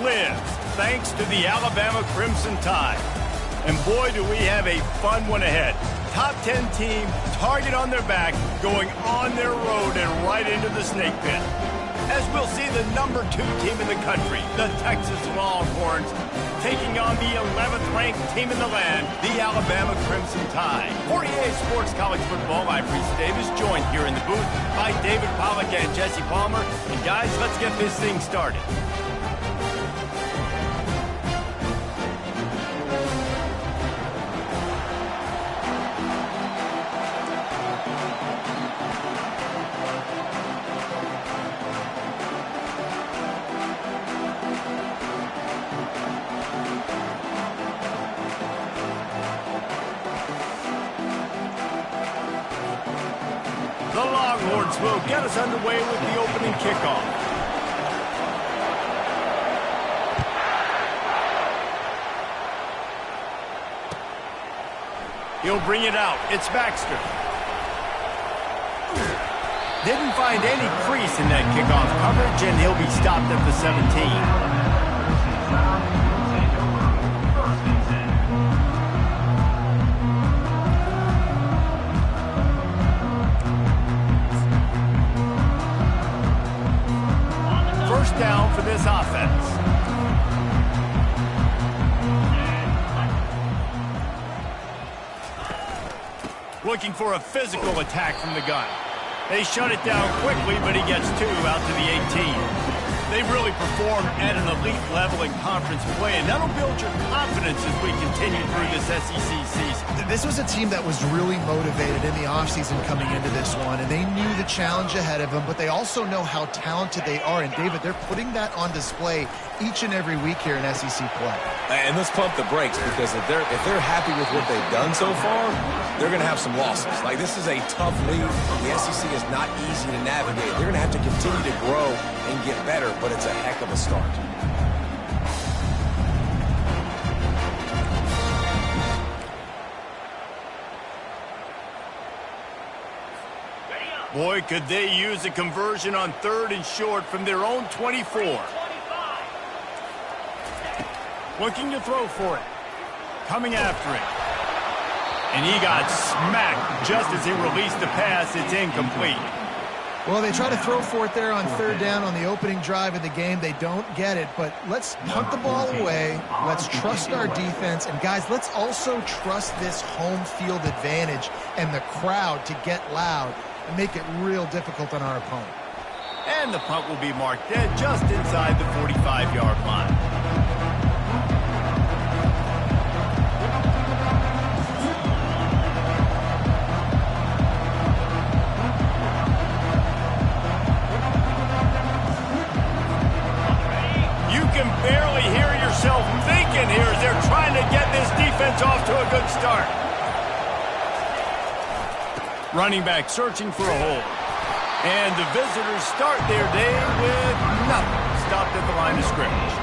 lives thanks to the Alabama Crimson Tide. And boy, do we have a fun one ahead. Top 10 team, target on their back, going on their road and right into the snake pit. As we'll see the number 2 team in the country, the Texas Longhorns, taking on the 11th ranked team in the land, the Alabama Crimson Tide. For EA Sports College Football, I'm Reese Davis, joined here in the booth by David Pollack and Jesse Palmer. And guys, let's get this thing started. The Longhorns will get us underway with the opening kickoff. He'll bring it out. It's Baxter. Didn't find any crease in that kickoff coverage, and he'll be stopped at the 17. Down for this offense. Looking for a physical attack from the gun. They shut it down quickly, but he gets 2 out to the 18. They've really performed at an elite level in conference play, and that'll build your confidence as we continue through this SEC season. This was a team that was really motivated in the offseason coming into this one, and they knew the challenge ahead of them, but they also know how talented they are. And, David, they're putting that on display each and every week here in SEC play. And let's pump the brakes, because if they're happy with what they've done so far, they're going to have some losses. Like, this is a tough league. The SEC is not easy to navigate. They're going to have to continue to grow and get better, but it's a heck of a start. Boy, could they use a conversion on 3rd and short from their own 24. Looking to throw for it. Coming after it. And he got smacked just as he released the pass. It's incomplete. Well, they try to throw for it there on 3rd down on the opening drive of the game. They don't get it, but let's punt the ball away. Let's trust our defense. And, guys, let's also trust this home field advantage and the crowd to get loud and make it real difficult on our opponent. And the punt will be marked dead just inside the 45-yard line. You can barely hear yourself thinking here as they're trying to get this defense off to a good start. Running back searching for a hole. And the visitors start their day with nothing. Stopped at the line of scrimmage.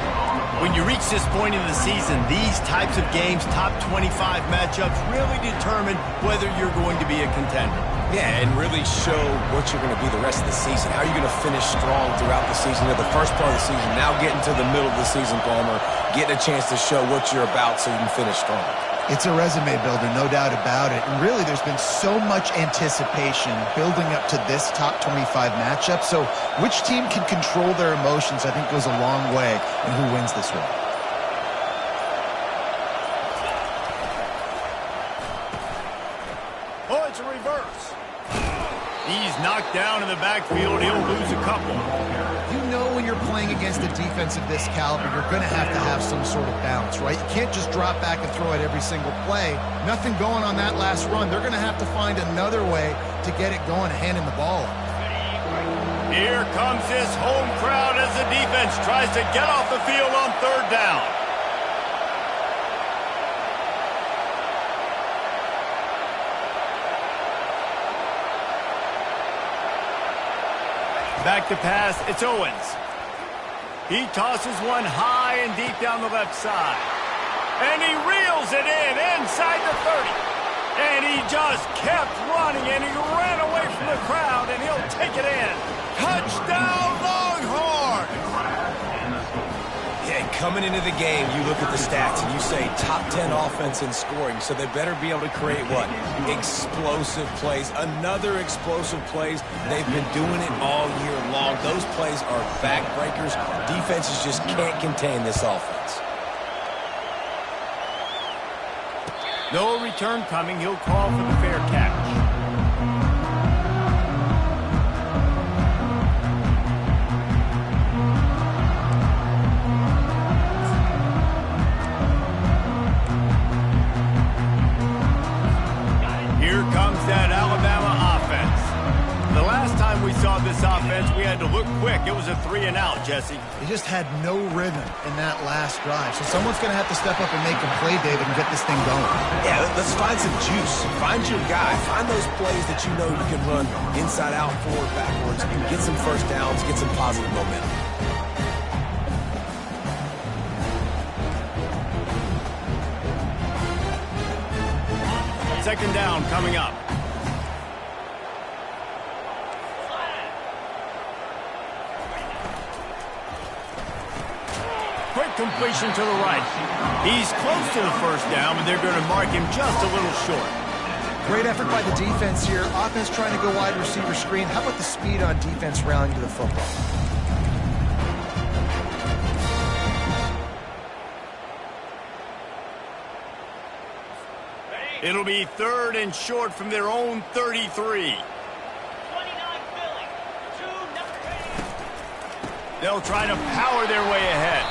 When you reach this point in the season, these types of games, top 25 matchups, really determine whether you're going to be a contender. Yeah, and really show what you're going to be the rest of the season. How are you going to finish strong throughout the season? The first part of the season, now getting to the middle of the season, Palmer, getting a chance to show what you're about so you can finish strong. It's a resume builder, no doubt about it. And really, there's been so much anticipation building up to this top 25 matchup. So which team can control their emotions, I think, goes a long way in who wins this one. Oh, it's a reverse. He's knocked down in the backfield. He'll lose a couple. You know when you're playing against a defense of this caliber, you're going to have some sort of balance, right? You can't just drop back and throw it every single play. Nothing going on that last run. They're going to have to find another way to get it going, handing the ball up. Here comes this home crowd as the defense tries to get off the field on 3rd down. Back to pass, it's Owens. He tosses one high and deep down the left side. And he reels it in inside the 30. And he just kept running, and he ran away from the crowd, and he'll take it in. Touchdown, Longhorns! Yeah, coming into the game, you look at the stats and you say top 10 offense in scoring, so they better be able to create what? Explosive plays. Another explosive plays. They've been doing it all year long. Those plays are backbreakers. Defenses just can't contain this offense. No return coming. He'll call for the fair catch. Here comes that Alabama offense. The last time we saw this offense, we had to look quick. It was a 3-and-out, Jesse. They just had no rhythm in that last drive. So someone's going to have to step up and make a play, David, and get this thing going. Yeah, let's find some juice. Find your guy. Find those plays that you know you can run inside out, forward, backwards, and get some first downs, get some positive momentum. Second down coming up. Quick completion to the right. He's close to the first down, but they're going to mark him just a little short. Great effort by the defense here. Offense trying to go wide receiver screen. How about the speed on defense rallying to the football? It'll be 3rd and short from their own 33. They'll try to power their way ahead.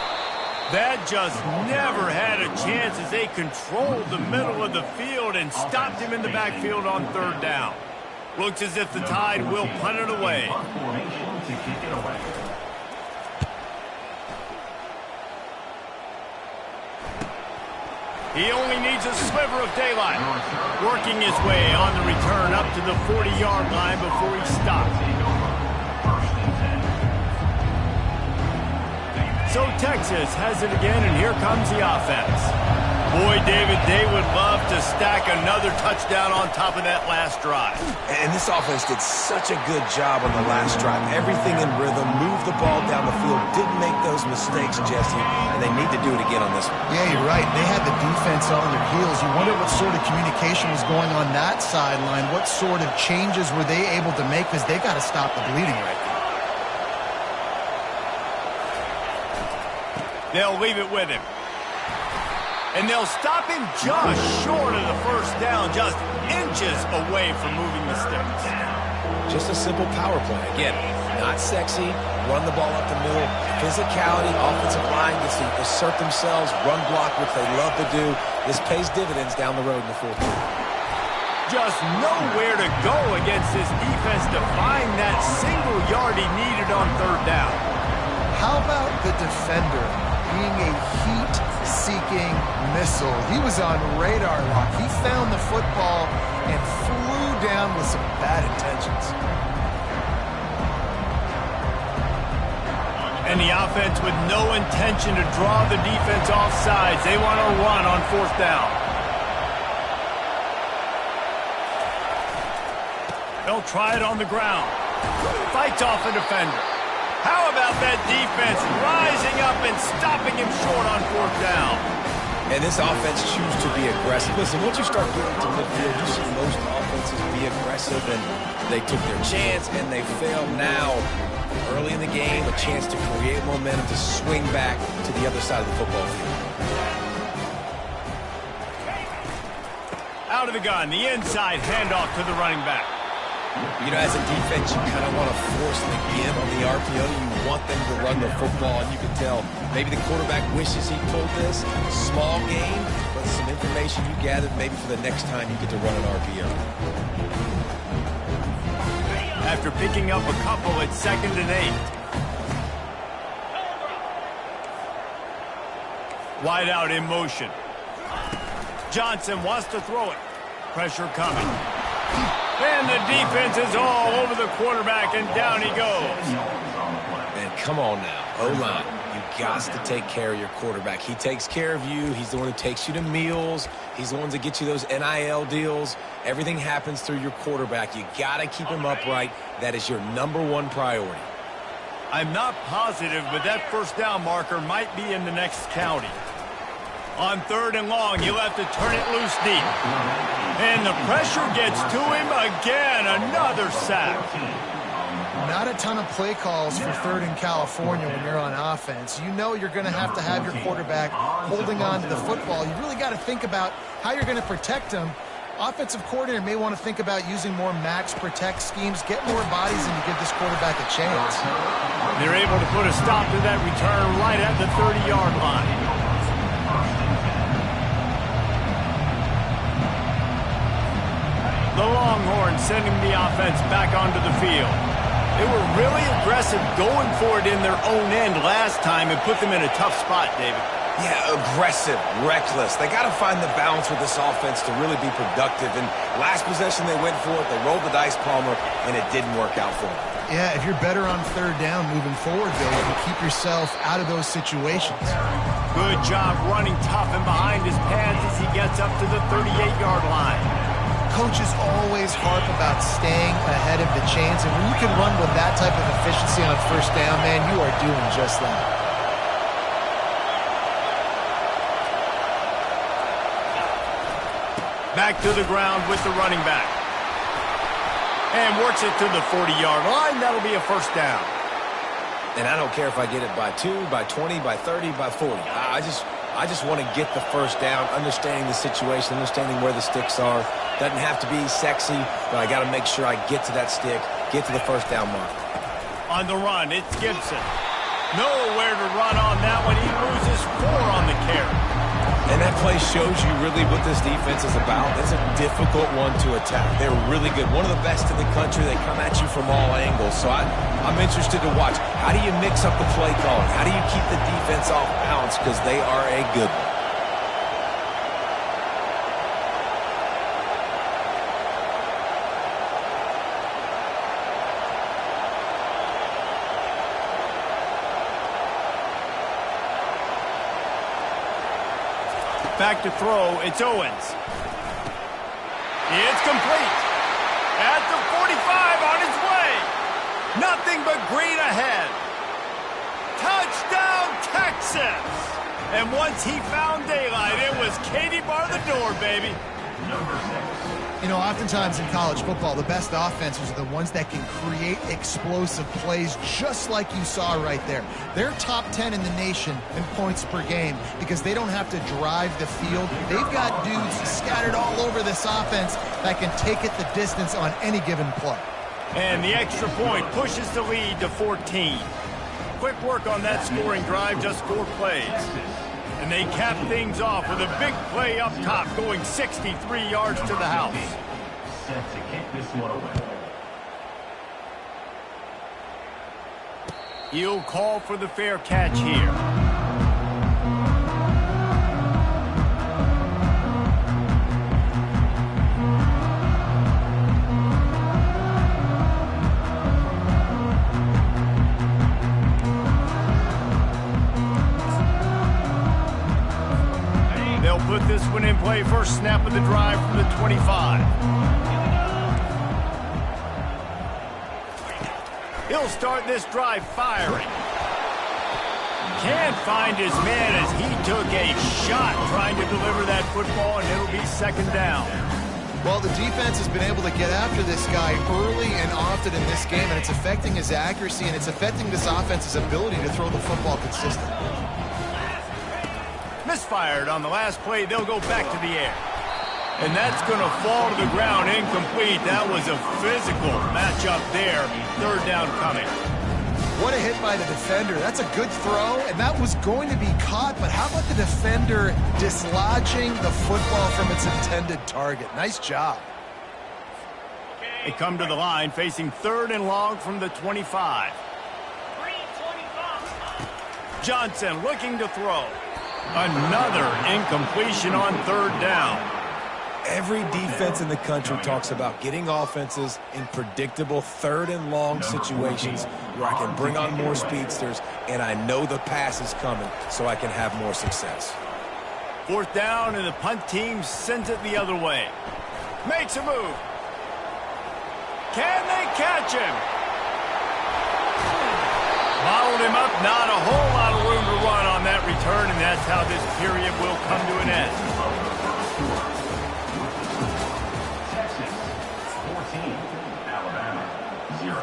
That just never had a chance as they controlled the middle of the field and stopped him in the backfield on 3rd down. Looks as if the Tide will punt it away. He only needs a sliver of daylight. Working his way on the return up to the 40-yard line before he stops. So Texas has it again, and here comes the offense. Boy, David, they would love to stack another touchdown on top of that last drive. And this offense did such a good job on the last drive. Everything in rhythm, moved the ball down the field, didn't make those mistakes, Jesse, and they need to do it again on this one. Yeah, you're right. They had the defense on their heels. You wonder what sort of communication was going on that sideline. What sort of changes were they able to make, because they got to stop the bleeding right now. They'll leave it with him. And they'll stop him just short of the first down, just inches away from moving the sticks. Just a simple power play. Again, not sexy, run the ball up the middle, physicality, offensive line gets to assert themselves, run block, which they love to do. This pays dividends down the road in the 4th quarter. Just nowhere to go against this defense to find that single yard he needed on 3rd down. How about the defender being a heat-seeking missile? He was on radar lock. He found the football and flew down with some bad intentions. And the offense with no intention to draw the defense off sides. They want to run on 4th down. They'll try it on the ground. Fights off a defender. How about that defense rising up and stopping him short on 4th down? And this offense chooses to be aggressive. Listen, once you start getting to midfield, you see most offenses be aggressive, and they took their chance, and they failed now. Early in the game, a chance to create momentum to swing back to the other side of the football field. Out of the gun, the inside handoff to the running back. You know, as a defense, you kind of want to force the give on the RPO. You want them to run the football, and you can tell maybe the quarterback wishes he pulled this. Small game, but some information you gathered maybe for the next time you get to run an RPO. After picking up a couple, it's 2nd and 8. Wide out in motion. Johnson wants to throw it. Pressure coming. And the defense is all over the quarterback, and down he goes. Man, come on now. O-line, you got to take care of your quarterback. He takes care of you. He's the one who takes you to meals. He's the one that gets you those NIL deals. Everything happens through your quarterback. You got to keep him upright. That is your #1 priority. I'm not positive, but that first down marker might be in the next county. On 3rd and long, he'll have to turn it loose deep. And the pressure gets to him again. Another sack. Not a ton of play calls for 3rd in California when you're on offense. You know you're going to have your quarterback holding on to the football. You really got to think about how you're going to protect him. Offensive coordinator may want to think about using more max protect schemes, get more bodies, and to give this quarterback a chance. They're able to put a stop to that return right at the 30-yard line. The Longhorns sending the offense back onto the field. They were really aggressive going for it in their own end last time and put them in a tough spot, David. Yeah, aggressive, reckless. They got to find the balance with this offense to really be productive. And last possession they went for it, they rolled the dice, Palmer, and it didn't work out for them. Yeah, if you're better on 3rd down moving forward, Bill, you can keep yourself out of those situations. Good job running tough and behind his pads as he gets up to the 38-yard line. Coaches always harp about staying ahead of the chains, and when you can run with that type of efficiency on 1st down, man, you are doing just that. Back to the ground with the running back. And works it to the 40-yard line. That'll be a 1st down. And I don't care if I get it by 2, by 20, by 30, by 40. I just want to get the 1st down, understanding the situation, understanding where the sticks are. Doesn't have to be sexy, but I got to make sure I get to that stick, get to the 1st down mark. On the run, it's Gibson. Nowhere to run on that one. He loses 4 on the carry. And that play shows you really what this defense is about. It's a difficult one to attack. They're really good. One of the best in the country. They come at you from all angles. So I'm interested to watch. How do you mix up the play calling? How do you keep the defense off balance? Because they are a good one. Back to throw, it's Owens. It's complete. At the 45 on his way. Nothing but green ahead. Touchdown, Texas. And once he found daylight, it was Katie bar the door, baby. You know, oftentimes in college football, the best offenses are the ones that can create explosive plays just like you saw right there. They're top 10 in the nation in points per game because they don't have to drive the field. They've got dudes scattered all over this offense that can take it the distance on any given play. And the extra point pushes the lead to 14. Quick work on that scoring drive, just 4 plays. And they cap things off with a big play up top, going 63 yards to the house. Set to kick this one away. He'll call for the fair catch here. Put this one in play. First snap of the drive from the 25. He'll start this drive firing. Can't find his man as he took a shot trying to deliver that football, and it'll be 2nd down. Well, the defense has been able to get after this guy early and often in this game, and it's affecting his accuracy, and it's affecting this offense's ability to throw the football consistently. Misfired on the last play. They'll go back to the air. And that's going to fall to the ground incomplete. That was a physical matchup there. 3rd down coming. What a hit by the defender. That's a good throw, and that was going to be caught, but how about the defender dislodging the football from its intended target? Nice job. They come to the line facing 3rd and long from the 25. Johnson looking to throw. Another incompletion on 3rd down. Every defense in the country talks about getting offenses in predictable 3rd and long situations where I can bring on more speedsters and I know the pass is coming so I can have more success. 4th down and the punt team sends it the other way. Makes a move. Can they catch him? Bottled him up, not a whole lot of room to run on that return, and that's how this period will come to an end. Texas 14, Alabama 0.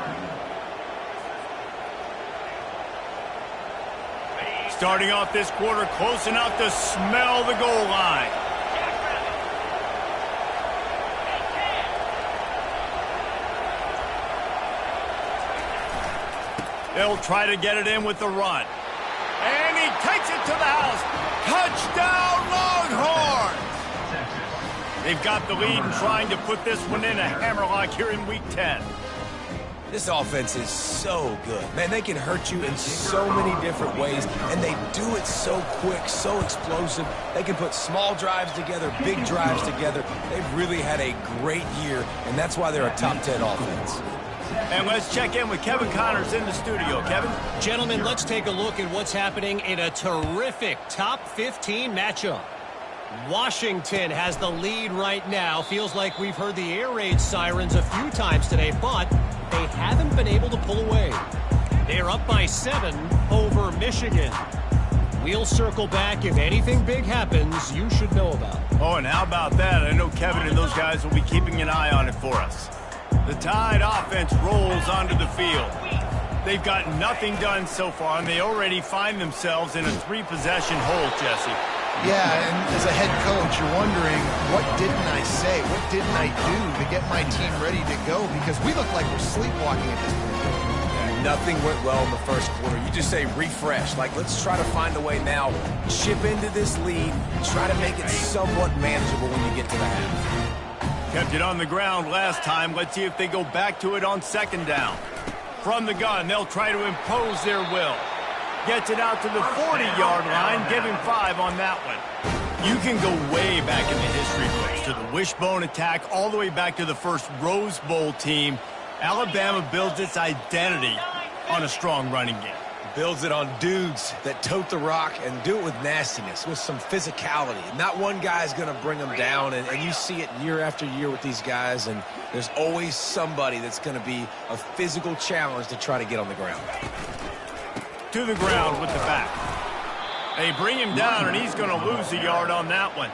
Starting off this quarter close enough to smell the goal line. They'll try to get it in with the run. And he takes it to the house. Touchdown, Longhorns! They've got the lead and trying to put this one in a hammerlock here in Week 10. This offense is so good. Man, they can hurt you in so many different ways, and they do it so quick, so explosive. They can put small drives together, big drives together. They've really had a great year, and that's why they're a top 10 offense. And let's check in with Kevin Connors in the studio. Kevin? Gentlemen, let's take a look at what's happening in a terrific top 15 matchup. Washington has the lead right now. Feels like we've heard the air raid sirens a few times today, but they haven't been able to pull away. They're up by 7 over Michigan. We'll circle back. If anything big happens, you should know about it. Oh, and how about that? I know Kevin and those guys will be keeping an eye on it for us. The Tide offense rolls onto the field. They've got nothing done so far, and they already find themselves in a 3-possession hole, Jesse. Yeah, and as a head coach, you're wondering, what didn't I say? What didn't I do to get my team ready to go? Because we look like we're sleepwalking at this point. Nothing went well in the first quarter. You just say refresh. Like, let's try to find a way now. Chip into this lead. Try to make it somewhat manageable when you get to the half. Kept it on the ground last time. Let's see if they go back to it on second down. From the gun, they'll try to impose their will. Gets it out to the 40-yard line. Give him 5 on that one. You can go way back in the history books to the wishbone attack, all the way back to the first Rose Bowl team. Alabama builds its identity on a strong running game. Builds it on dudes that tote the rock and do it with nastiness, with some physicality. Not one guy's going to bring them down, and you see it year after year with these guys, and there's always somebody that's going to be a physical challenge to try to get on the ground. To the ground with the back. They bring him down, and he's going to lose a yard on that one.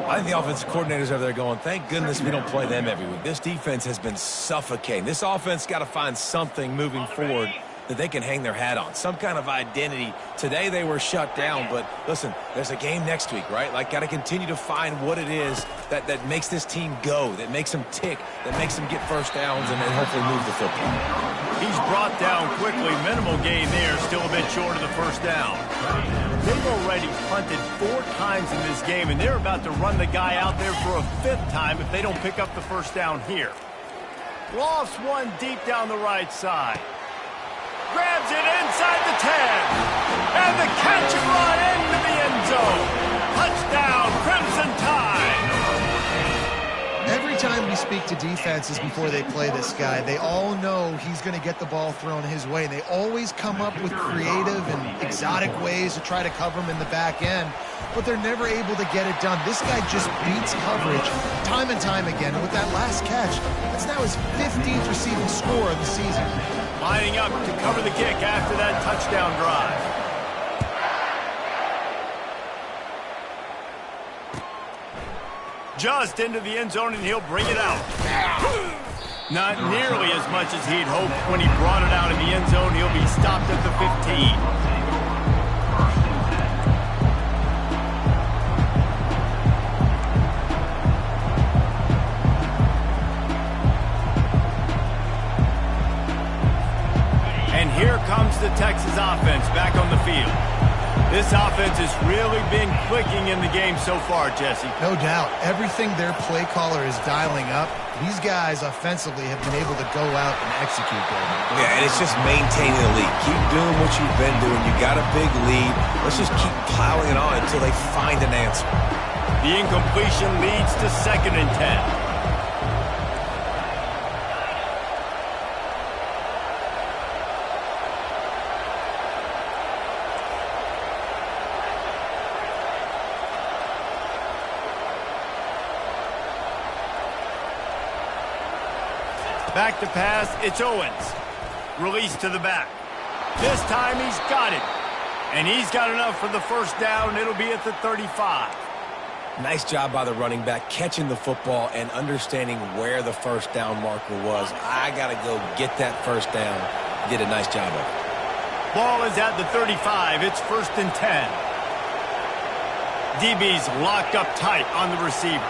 I think the offensive coordinators over there going, thank goodness we don't play them every week. This defense has been suffocating. This offense got to find something moving forward that they can hang their hat on, some kind of identity. Today they were shut down, but listen, there's a game next week, right? Like, got to continue to find what it is that makes this team go, that makes them tick, that makes them get first downs and then hopefully move the football. He's brought down quickly. Minimal gain there, still a bit short of the first down. They've already punted 4 times in this game, and they're about to run the guy out there for a 5th time if they don't pick up the first down here. Lost one deep down the right side. Grabs it inside the 10. And the catch and run into the end zone. Touchdown, Crimson Tide. Every time we speak to defenses before they play this guy, they all know he's going to get the ball thrown his way. They always come up with creative and exotic ways to try to cover him in the back end, but they're never able to get it done. This guy just beats coverage time and time again. And with that last catch, that's now his 15th receiving score of the season. Lining up to cover the kick after that touchdown drive. Just into the end zone, and he'll bring it out. Not nearly as much as he'd hoped when he brought it out in the end zone. He'll be stopped at the 15. And here comes the Texas offense back on the field. This offense has really been clicking in the game so far, Jesse. No doubt. Everything their play caller is dialing up, these guys offensively have been able to go out and execute there. Yeah, and it's just maintaining the lead. Keep doing what you've been doing. You got a big lead. Let's just keep piling it on until they find an answer. The incompletion leads to 2nd and 10. Back to pass, it's Owens. Release to the back. This time he's got it. And he's got enough for the first down. It'll be at the 35. Nice job by the running back, catching the football and understanding where the first down marker was. I got to go get that first down. Did a nice job of it. Ball is at the 35. It's 1st and 10. DB's locked up tight on the receivers.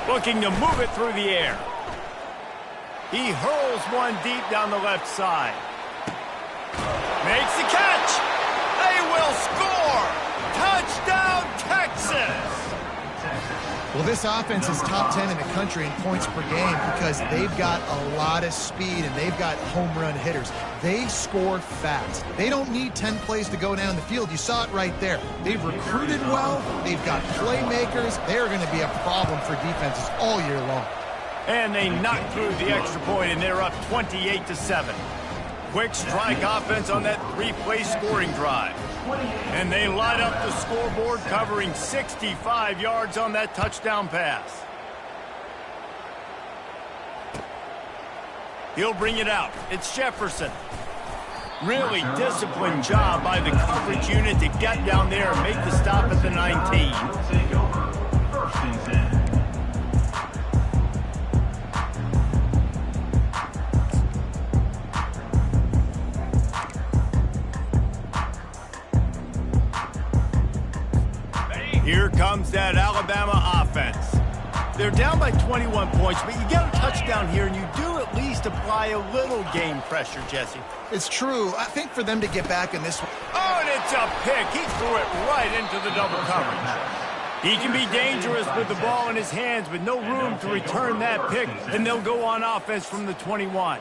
Looking to move it through the air. He hurls one deep down the left side. Makes the catch. They will score. Touchdown, Texas. Well, this offense is top 10 in the country in points per game because they've got a lot of speed and they've got home run hitters. They score fast. They don't need 10 plays to go down the field. You saw it right there. They've recruited well. They've got playmakers. They're going to be a problem for defenses all year long. And they knocked through the extra point, and they're up 28-7. Quick strike offense on that 3-play scoring drive. And they light up the scoreboard, covering 65 yards on that touchdown pass. He'll bring it out. It's Jefferson. Really disciplined job by the coverage unit to get down there and make the stop at the 19. First and 10. Here comes that Alabama offense. They're down by 21 points, but you get a touchdown here, and you do at least apply a little game pressure, Jesse. It's true. I think for them to get back in this one. Oh, and it's a pick. He threw it right into the double coverage. He can be dangerous with the ball in his hands, but no room to return that pick, and they'll go on offense from the 21.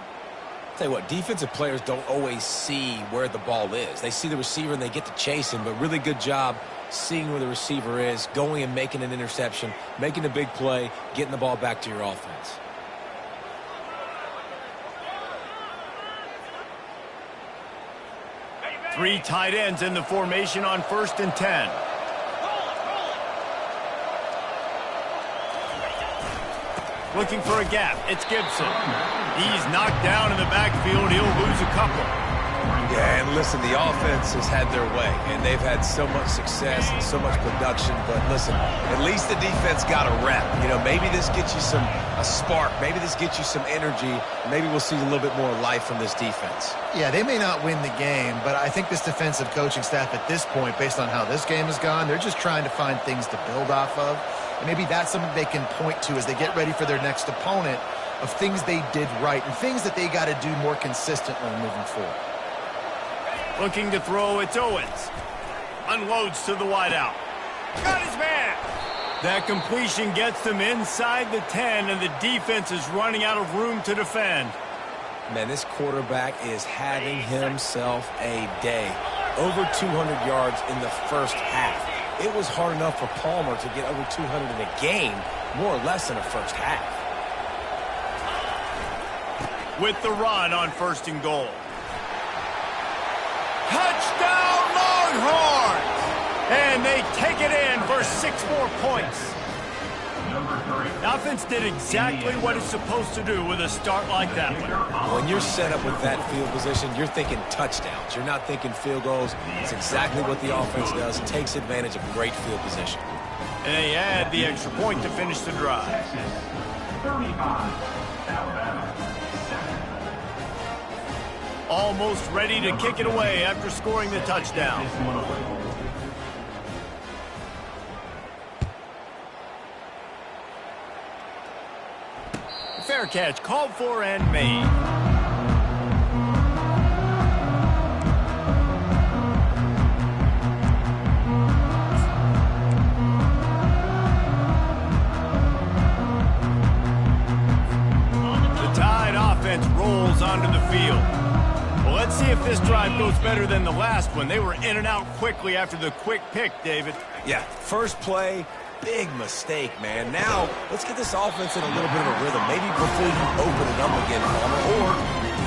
Tell you what, defensive players don't always see where the ball is. They see the receiver and they get to chase him, but really good job seeing where the receiver is, going and making an interception, making a big play, getting the ball back to your offense. Three tight ends in the formation on 1st and 10. Looking for a gap. It's Gibson. He's knocked down in the backfield. He'll lose a couple. Yeah, and listen, the offense has had their way, and they've had so much success and so much production. But listen, at least the defense got a rep. You know, maybe this gets you a spark. Maybe this gets you some energy. Maybe we'll see a little bit more life from this defense. Yeah, they may not win the game, but I think this defensive coaching staff at this point, based on how this game has gone, they're just trying to find things to build off of. And maybe that's something they can point to as they get ready for their next opponent of things they did right and things that they got to do more consistently moving forward. Looking to throw, it's Owens. Unloads to the wideout. Got his man. That completion gets them inside the 10, and the defense is running out of room to defend. Man, this quarterback is having himself a day. Over 200 yards in the first half. It was hard enough for Palmer to get over 200 in a game, more or less in a first half. With the run on 1st and goal. Touchdown, Longhorns! And they take it in for 6 more points. The offense did exactly what it's supposed to do with a start like that one. When you're set up with that field position, you're thinking touchdowns. You're not thinking field goals. It's exactly what the offense does. Takes advantage of great field position. And they add the extra point to finish the drive. 35, Alabama, 7. Almost ready to kick it away after scoring the touchdown. Fair catch, called for and made. The Tide offense rolls onto the field. Well, let's see if this drive goes better than the last one. They were in and out quickly after the quick pick, David. Yeah, first play, big mistake, man. Now, let's get this offense in a little bit of a rhythm. Maybe before you open it up again, Palmer, or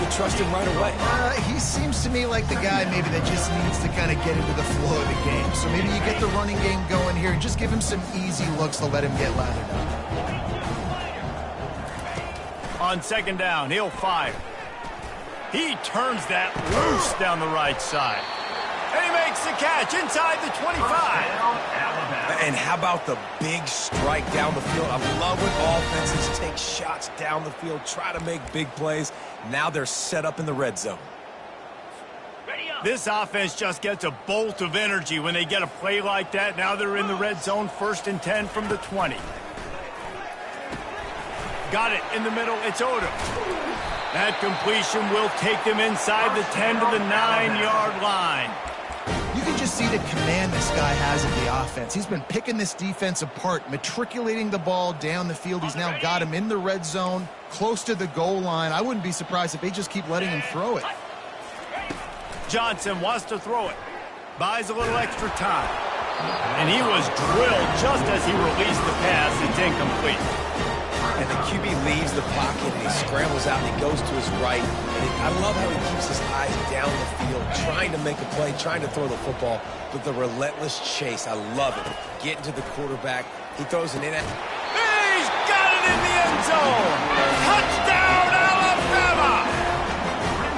you you trust him right away? He seems to me like the guy maybe that just needs to kind of get into the flow of the game. So maybe you get the running game going here and just give him some easy looks to let him get lathered up. On second down, he'll fire. He turns that loose down the right side. And he makes the catch inside the 25. And how about the big strike down the field? I love when offenses take shots down the field, try to make big plays. Now they're set up in the red zone. This offense just gets a bolt of energy when they get a play like that. Now they're in the red zone, 1st and 10 from the 20. Got it in the middle. It's Odom. That completion will take them inside the 10 to the 9-yard line. You can just see the command this guy has of the offense. He's been picking this defense apart, matriculating the ball down the field. He's now got him in the red zone, close to the goal line. I wouldn't be surprised if they just keep letting him throw it. Johnson wants to throw it. Buys a little extra time. And he was drilled just as he released the pass. It's incomplete. And the QB leaves the pocket, and he scrambles out, and he goes to his right. And I love how he keeps his eyes down the field, trying to make a play, trying to throw the football, but the relentless chase, I love it. Getting to the quarterback, he throws it in. He's got it in the end zone! Touchdown, Alabama!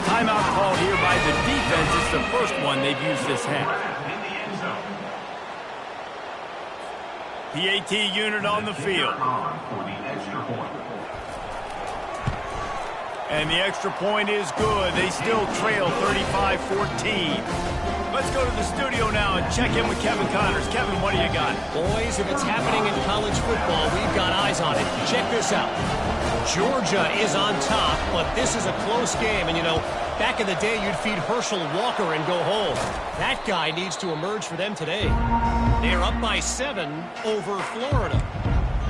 Timeout called here by the defense. It's the first one they've used this half. PAT unit on the field. And the extra point is good. They still trail 35-14. Let's go to the studio now and check in with Kevin Connors. Kevin, what do you got? Boys, if it's happening in college football, we've got eyes on it. Check this out. Georgia is on top, but this is a close game. And, you know, back in the day, you'd feed Herschel Walker and go home. That guy needs to emerge for them today. They're up by 7 over Florida.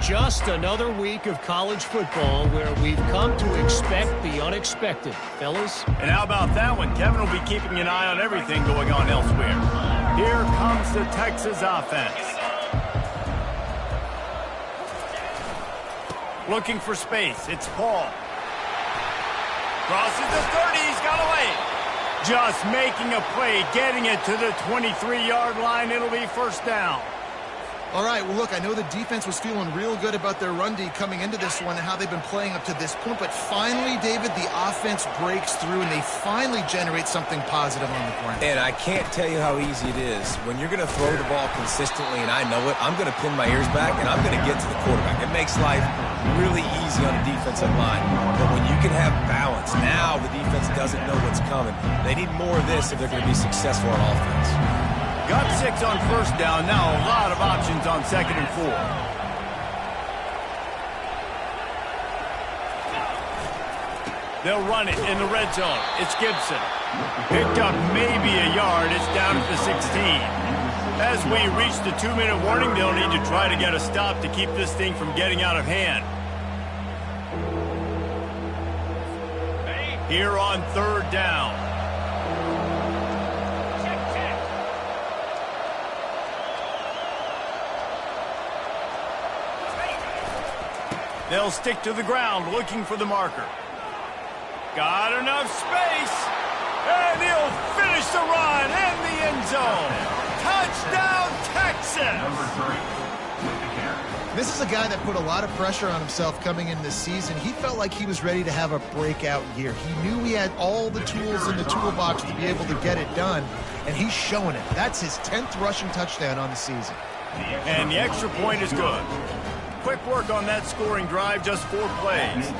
Just another week of college football where we've come to expect the unexpected, fellas. And how about that one? Kevin will be keeping an eye on everything going on elsewhere. Here comes the Texas offense. Looking for space. It's Paul. Crosses the 30. He's got away. Just making a play, getting it to the 23-yard line. It'll be first down. All right, well, look, I know the defense was feeling real good about their run D coming into this one and how they've been playing up to this point, but finally, David, the offense breaks through and they finally generate something positive on the ground. And I can't tell you how easy it is. When you're going to throw the ball consistently, and I know it, I'm going to pin my ears back, and I'm going to get to the quarterback. It makes life really easy on the defensive line. But when you can have balance, now the defense doesn't know what's coming. They need more of this if they're going to be successful on offense. Got 6 on first down. Now a lot of options on 2nd and 4. They'll run it in the red zone. It's Gibson. Picked up maybe a yard. It's down at the 16. As we reach the 2-minute warning, they'll need to try to get a stop to keep this thing from getting out of hand. Here on 3rd down. They'll stick to the ground looking for the marker. Got enough space. And he'll finish the run in the end zone. Touchdown, Texas! This is a guy that put a lot of pressure on himself coming in this season. He felt like he was ready to have a breakout year. He knew he had all the tools in the toolbox to be able to get it done, and he's showing it. That's his 10th rushing touchdown on the season. And the extra point is good. Quick work on that scoring drive, just 4 plays.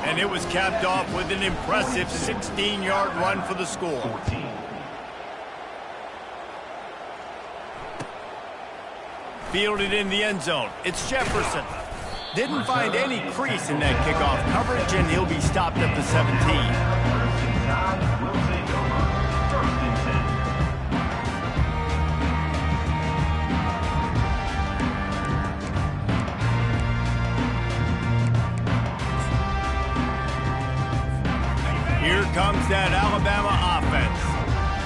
And it was capped off with an impressive 16-yard run for the score. Fielded in the end zone. It's Jefferson. Didn't find any crease in that kickoff coverage, and he'll be stopped at the 17. Here comes that Alabama offense.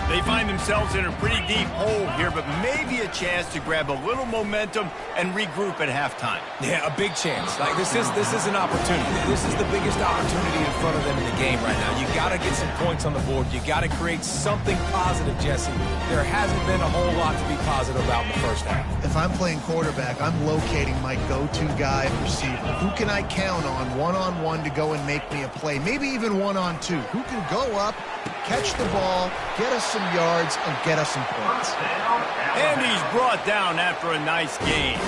They find themselves in a pretty deep hole here, but maybe a chance to grab a little momentum and regroup at halftime. Yeah, a big chance. Like this is an opportunity. This is the biggest opportunity in front of them in the game right now. You got to get some points on the board. You got to create something positive, Jesse. There hasn't been a whole lot to be positive about in the first half. If I'm playing quarterback, I'm locating my go-to guy at receiver. Who can I count on one-on-one to go and make me a play? Maybe even one-on-two. Who can go up, catch the ball, get us some yards, and get us some points. And he's brought down after a nice game.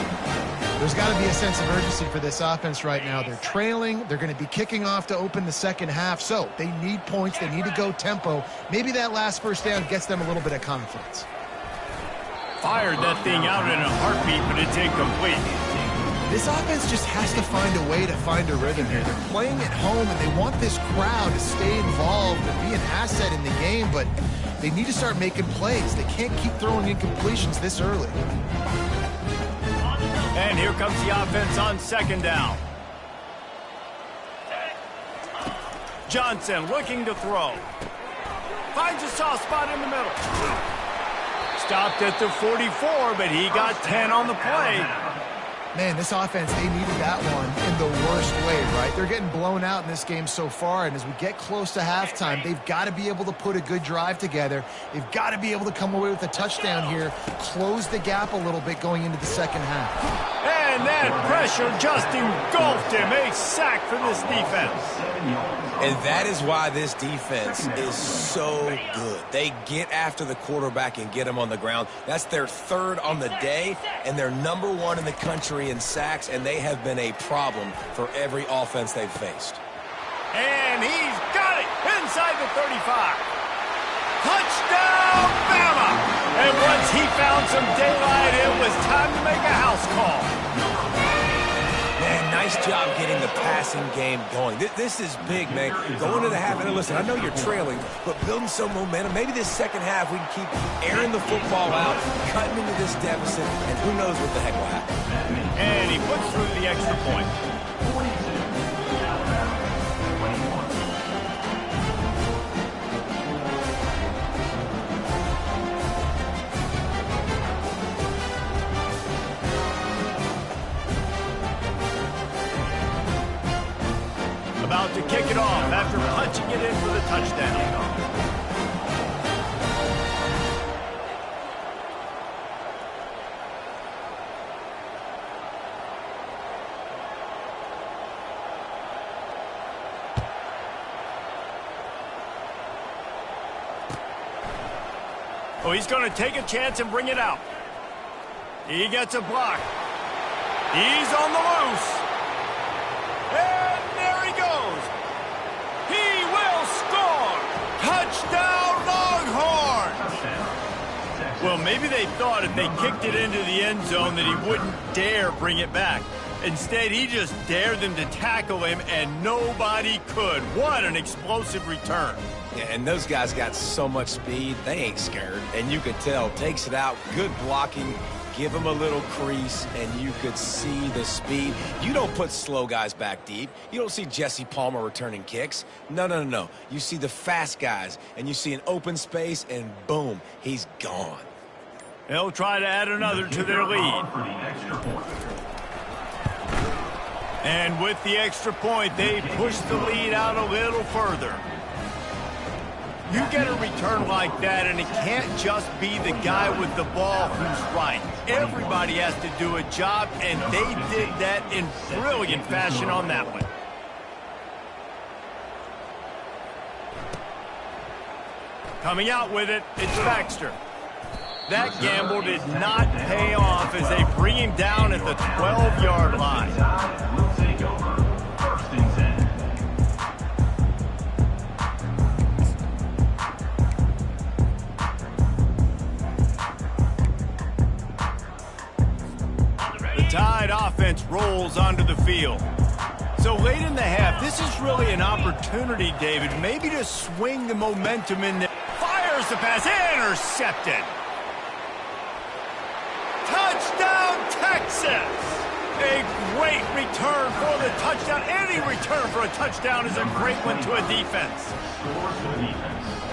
There's got to be a sense of urgency for this offense right now. They're trailing. They're going to be kicking off to open the second half. So they need points. They need to go tempo. Maybe that last first down gets them a little bit of confidence. Fired that thing out in a heartbeat, but it's incomplete. This offense just has to find a way to find a rhythm here. They're playing at home, and they want this crowd to stay involved and be an asset in the game, but they need to start making plays. They can't keep throwing incompletions this early. And here comes the offense on second down. Johnson looking to throw. Finds a soft spot in the middle. Stopped at the 44, but he got 10 on the play. Man, this offense, they needed that one in the worst way, right? They're getting blown out in this game so far, and as we get close to halftime, they've got to be able to put a good drive together. They've got to be able to come away with a touchdown here, close the gap a little bit going into the second half. And that pressure just engulfed him. A sack for this defense. And that is why this defense is so good. They get after the quarterback and get him on the ground. That's their third on the day, and they're number one in the country in sacks, and they have been a problem for every offense they've faced. And he's got it inside the 35. Touchdown, Bama! And once he found some daylight, it was time to make a house call. Man, nice job getting the passing game going. This is big, man. Going to the half, and listen, I know you're trailing, but building some momentum. Maybe this second half we can keep airing the football out, cutting into this deficit, and who knows what the heck will happen. And he puts through the extra point. 42, Alabama, 21. About to kick it off after punching it in for the touchdown. Oh, he's going to take a chance and bring it out. He gets a block. He's on the loose. And there he goes. He will score. Touchdown, Longhorns. Well, maybe they thought if they kicked it into the end zone that he wouldn't dare bring it back. Instead, he just dared them to tackle him, and nobody could. What an explosive return. Yeah, and those guys got so much speed, they ain't scared. And you could tell, takes it out, good blocking, give him a little crease, and you could see the speed. You don't put slow guys back deep. You don't see Jesse Palmer returning kicks. No. You see the fast guys, and you see an open space, and boom, he's gone. They'll try to add another to their lead. For the extra point. And with the extra point, they push the lead out a little further. You get a return like that, and it can't just be the guy with the ball who's right. Everybody has to do a job, and they did that in brilliant fashion on that one. Coming out with it, it's Baxter. That gamble did not pay off as they bring him down at the 12-yard line. We'll take over. First and 10. The Tide offense rolls onto the field. So late in the half, this is really an opportunity, David, maybe to swing the momentum in there. Fires the pass, intercepted. Touchdown, Texas! A great great return for the touchdown. Any return for a touchdown is a great one to a defense.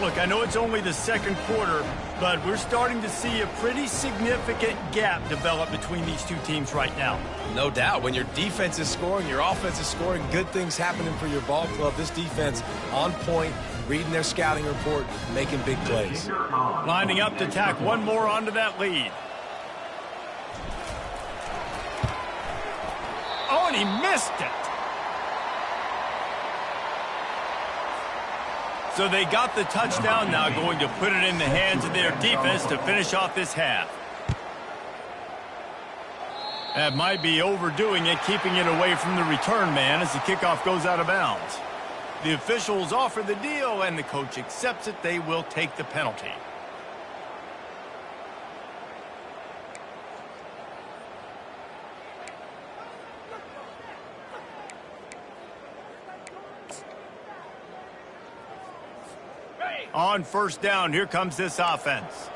Look, I know it's only the second quarter, but we're starting to see a pretty significant gap develop between these two teams right now. No doubt. When your defense is scoring, your offense is scoring, good things happening for your ball club. This defense on point, reading their scouting report, making big plays. Lining up to tack one more onto that lead. Oh, and he missed it. So they got the touchdown, now going to put it in the hands of their defense to finish off this half. That might be overdoing it, keeping it away from the return man as the kickoff goes out of bounds. The officials offer the deal, and the coach accepts it. They will take the penalty. On first down, here comes this offense.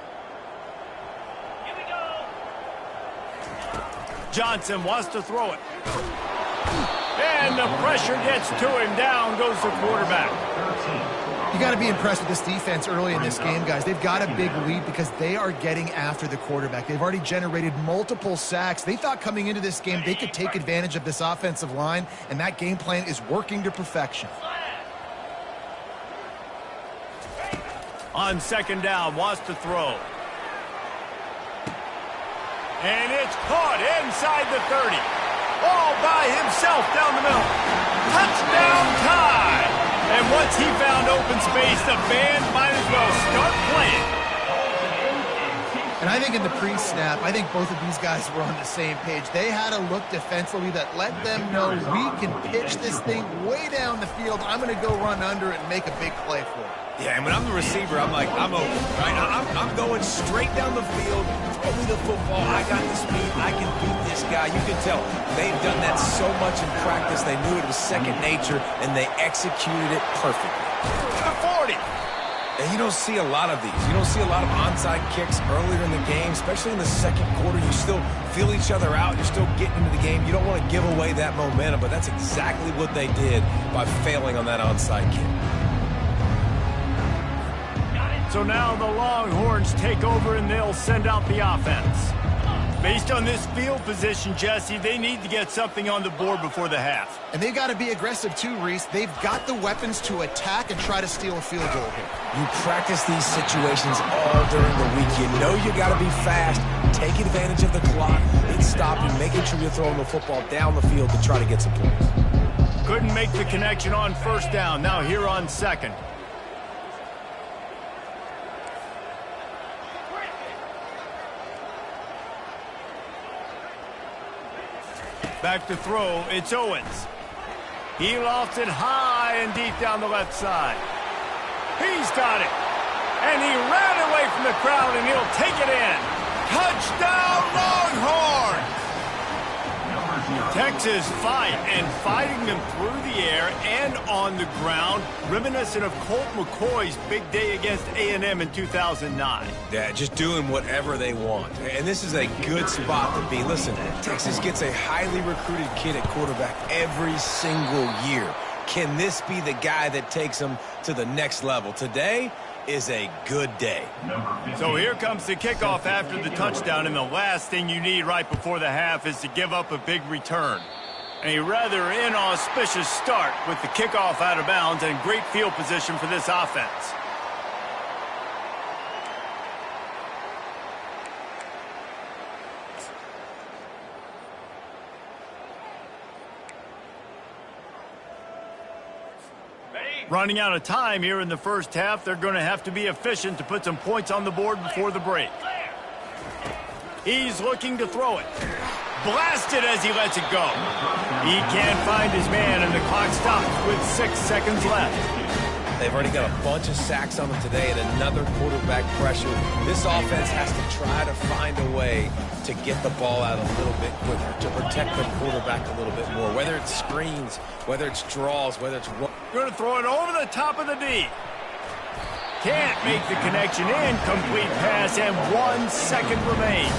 Here we go. Johnson wants to throw it. And the pressure gets to him. Down goes the quarterback. You got to be impressed with this defense early in this game, guys. They've got a big lead because they are getting after the quarterback. They've already generated multiple sacks. They thought coming into this game they could take advantage of this offensive line, and that game plan is working to perfection. On second down, wants to throw. And it's caught inside the 30. All by himself down the middle. Touchdown time! And once he found open space, the band might as well start playing. And I think in the pre-snap, I think both of these guys were on the same page. They had a look defensively that let them know we can pitch this thing way down the field. I'm going to go run under it and make a big play for it. Yeah, and when I'm the receiver, I'm like, I'm open, right? I'm going straight down the field. Throw me the football. I got the speed. I can beat this guy. You can tell they've done that so much in practice. They knew it was second nature, and they executed it perfectly. To the 40. And you don't see a lot of these. You don't see a lot of onside kicks earlier in the game, especially in the second quarter. You still feel each other out. You're still getting into the game. You don't want to give away that momentum, but that's exactly what they did by failing on that onside kick. So now the Longhorns take over and they'll send out the offense. Based on this field position, Jesse, they need to get something on the board before the half. And they've got to be aggressive too, Reese. They've got the weapons to attack and try to steal a field goal here. You practice these situations all during the week. You know you got to be fast, take advantage of the clock, and stop you, making sure you're throwing the football down the field to try to get some points. Couldn't make the connection on first down. Now here on second. Back to throw, it's Owens. He lofts it high and deep down the left side. He's got it. And he ran away from the crowd, and he'll take it in. Touchdown, Longhorns! Texas fight, and fighting them through the air and on the ground, reminiscent of Colt McCoy's big day against A&M in 2009. Yeah, just doing whatever they want. And this is a good spot to be. Listen, Texas gets a highly recruited kid at quarterback every single year. Can this be the guy that takes them to the next level? Today is a good day. So here comes the kickoff after the touchdown, and the last thing you need right before the half is to give up a big return. A rather inauspicious start with the kickoff out of bounds and great field position for this offense. Running out of time here in the first half. They're going to have to be efficient to put some points on the board before the break. He's looking to throw it. Blasted as he lets it go. He can't find his man, and the clock stops with 6 seconds left. They've already got a bunch of sacks on them today and another quarterback pressure. This offense has to try to find a way to get the ball out a little bit quicker, to protect the quarterback a little bit more, whether it's screens, whether it's draws, whether it's... Going to throw it over the top of the D. Can't make the connection. Incomplete pass, and 1 second remains.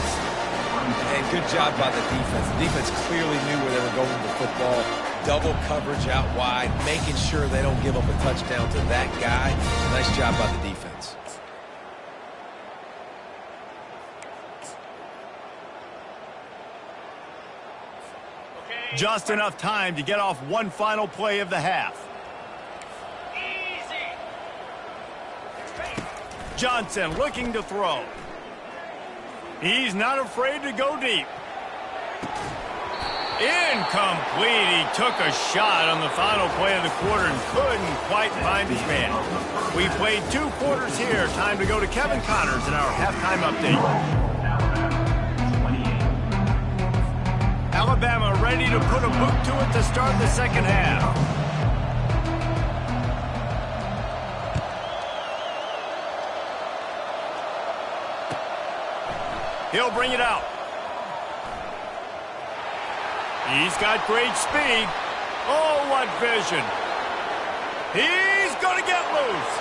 And good job by the defense. The defense clearly knew where they were going with the football. Double coverage out wide, making sure they don't give up a touchdown to that guy. Nice job by the defense. Just enough time to get off one final play of the half. Easy. Johnson looking to throw. He's not afraid to go deep. Incomplete. He took a shot on the final play of the quarter and couldn't quite find his man. We played 2 quarters here. Time to go to Kevin Connors in our halftime update. Alabama ready to put a boot to it to start the second half. He'll bring it out. He's got great speed. Oh, what vision. He's going to get loose.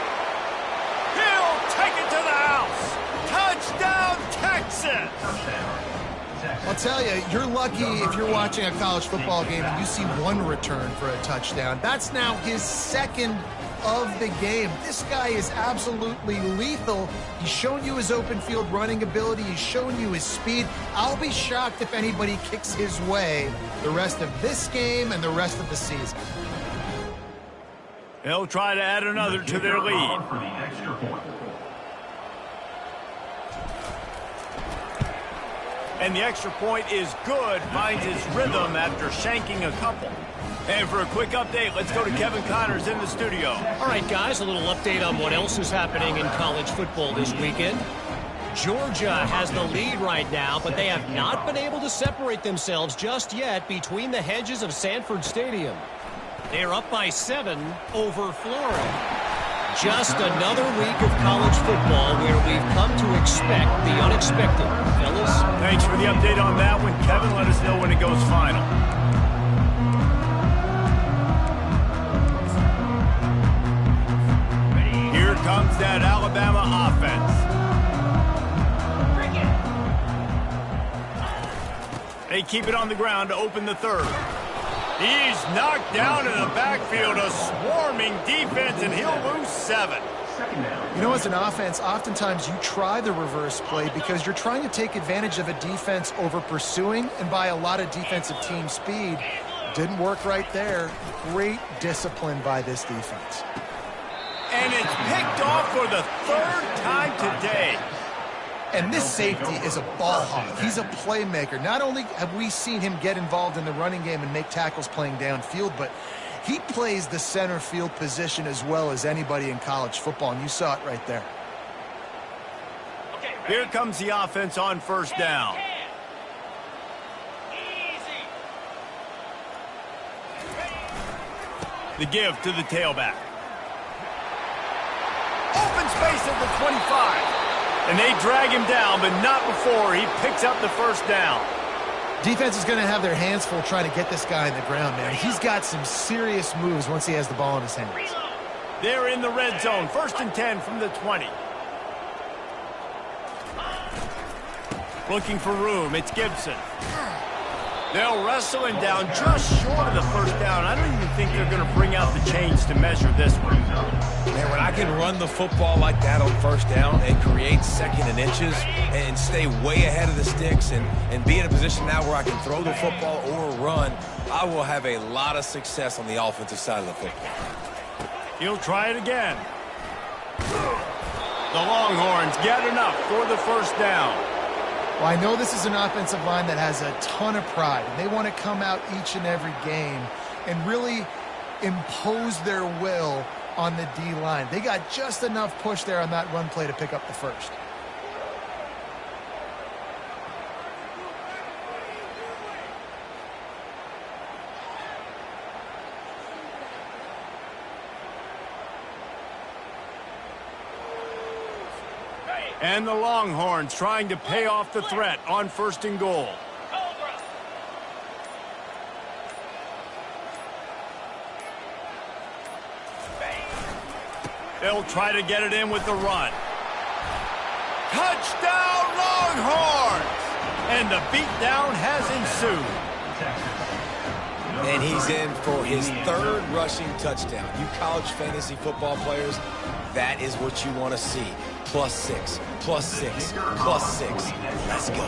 He'll take it to the house. Touchdown, Texas. I'll tell you, you're lucky if you're watching a college football game and you see one return for a touchdown. That's now his second of the game. This guy is absolutely lethal. He's shown you his open field running ability. He's shown you his speed. I'll be shocked if anybody kicks his way the rest of this game and the rest of the season. They'll try to add another to their lead. And the extra point is good, finds his rhythm after shanking a couple. And for a quick update, let's go to Kevin Connors in the studio. All right, guys, a little update on what else is happening in college football this weekend. Georgia has the lead right now, but they have not been able to separate themselves just yet between the hedges of Sanford Stadium. They're up by 7 over Florida. Just another week of college football where we've come to expect the unexpected. Fellas? Thanks for the update on that one, Kevin. Let us know when it goes final. Here comes that Alabama offense. They keep it on the ground to open the third. He's knocked down in the backfield, a swarming defense, and he'll lose 7. You know, as an offense, oftentimes you try the reverse play because you're trying to take advantage of a defense over pursuing and by a lot of defensive team speed. Didn't work right there. Great discipline by this defense. And it's picked off for the 3rd time today. And this safety is a ball hawk. He's a playmaker. Not only have we seen him get involved in the running game and make tackles playing downfield, but he plays the center field position as well as anybody in college football, and you saw it right there. Here comes the offense on first down. The give to the tailback. Open space at the 25. And they drag him down, but not before he picks up the first down. Defense is going to have their hands full trying to get this guy in the ground, man. He's got some serious moves once he has the ball in his hands. They're in the red zone. 1st and 10 from the 20. Looking for room. It's Gibson. They'll wrestle him down just short of the first down. I don't even think they're going to bring out the chains to measure this one. Man, when I can run the football like that on first down and create 2nd and inches and stay way ahead of the sticks and be in a position now where I can throw the football or run, I will have a lot of success on the offensive side of the football. He'll try it again. The Longhorns get enough for the first down. Well, I know this is an offensive line that has a ton of pride, and they want to come out each and every game and really impose their will on the D-line. They got just enough push there on that run play to pick up the first. And the Longhorns trying to pay off the threat on 1st and goal. They'll try to get it in with the run. Touchdown, Longhorns! And the beatdown has ensued. And he's in for his third rushing touchdown. You college fantasy football players, that is what you want to see. +6, +6, +6. Let's go.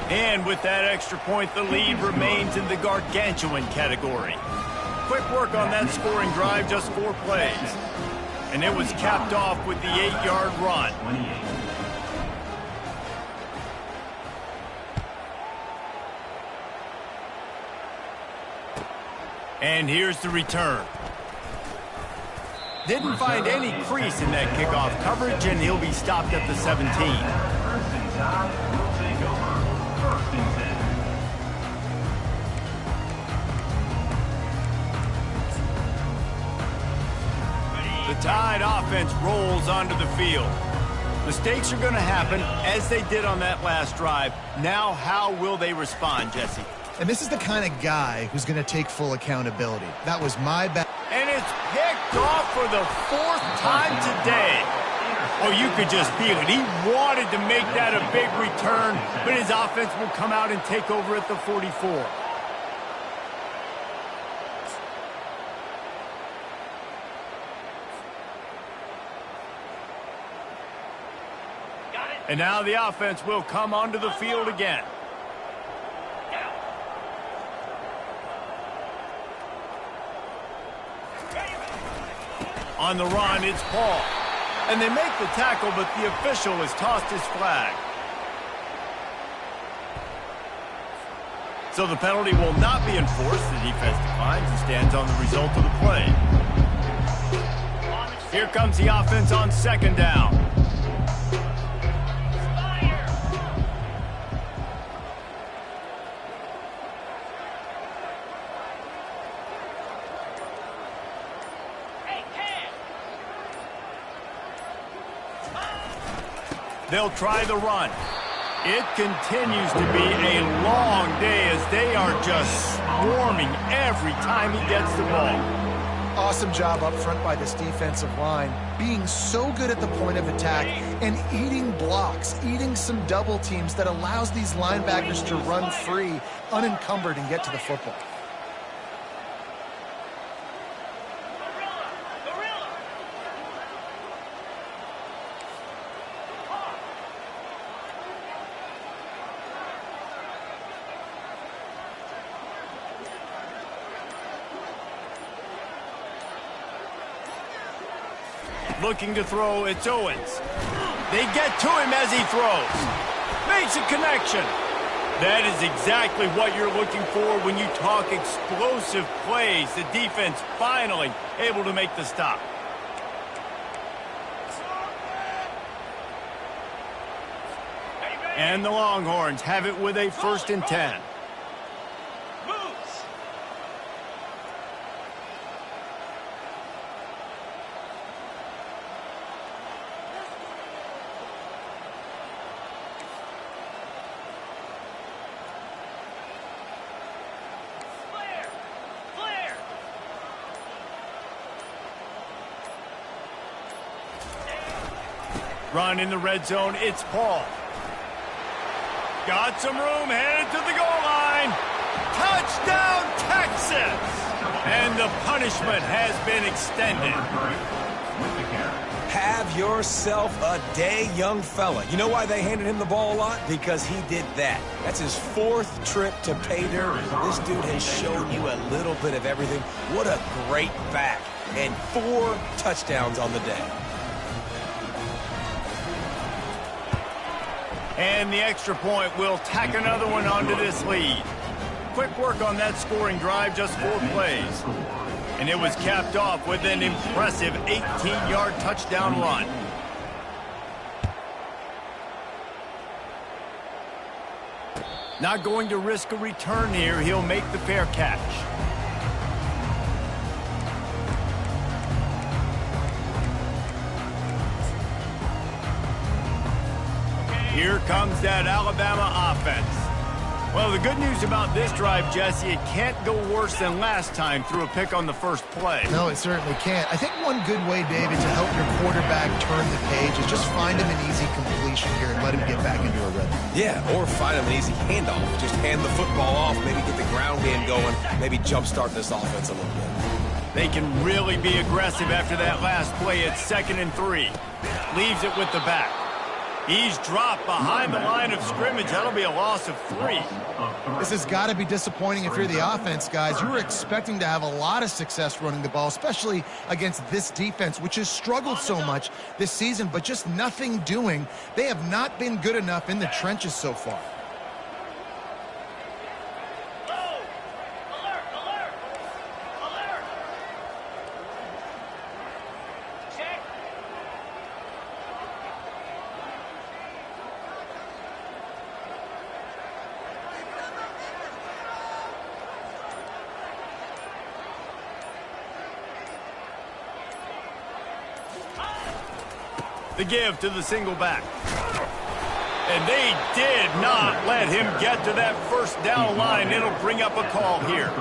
And with that extra point, the lead remains in the gargantuan category. Quick work on that scoring drive, just 4 plays. And it was capped off with the 8-yard run. And here's the return. Didn't find any crease in that kickoff coverage, and he'll be stopped at the 17. The Tide offense rolls onto the field. Mistakes are going to happen, as they did on that last drive. Now, how will they respond, Jesse? And this is the kind of guy who's going to take full accountability. That was my bad. And it's picked off for the 4th time today. Oh, you could just feel it. He wanted to make that a big return, but his offense will come out and take over at the 44. And now the offense will come onto the field again. On the run, it's Paul. And they make the tackle, but the official has tossed his flag. So the penalty will not be enforced. The defense declines and stands on the result of the play. Here comes the offense on 2nd down. They'll try the run. It continues to be a long day as they are just swarming every time he gets the ball. Awesome job up front by this defensive line, being so good at the point of attack and eating blocks, eating some double teams that allows these linebackers to run free, unencumbered, and get to the football. Looking to throw, it's Owens. They get to him as he throws. Makes a connection. That is exactly what you're looking for when you talk explosive plays. The defense finally able to make the stop. And the Longhorns have it with a 1st and 10. Run in the red zone, it's Paul. Got some room, headed to the goal line. Touchdown, Texas! And the punishment has been extended. Have yourself a day, young fella. You know why they handed him the ball a lot? Because he did that. That's his 4th trip to pay dirt. This dude has shown you a little bit of everything. What a great back. And 4 touchdowns on the day. And the extra point will tack another one onto this lead. Quick work on that scoring drive, just 4 plays. And it was capped off with an impressive 18-yard touchdown run. Not going to risk a return here. He'll make the fair catch. Here comes that Alabama offense. Well, the good news about this drive, Jesse, it can't go worse than last time through a pick on the first play. No, it certainly can't. I think one good way, David, to help your quarterback turn the page is just find him an easy completion here and let him get back into a rhythm. Yeah, or find him an easy handoff. Just hand the football off, maybe get the ground game going, maybe jumpstart this offense a little bit. They can really be aggressive after that last play at 2nd and 3. Leaves it with the back. He's dropped behind the line of scrimmage. That'll be a loss of 3. This has got to be disappointing if you're the offense, guys. You were expecting to have a lot of success running the ball, especially against this defense, which has struggled so much this season, but just nothing doing. They have not been good enough in the trenches so far. The give to the single back. And they did not let him get to that first down line. It'll bring up a call here.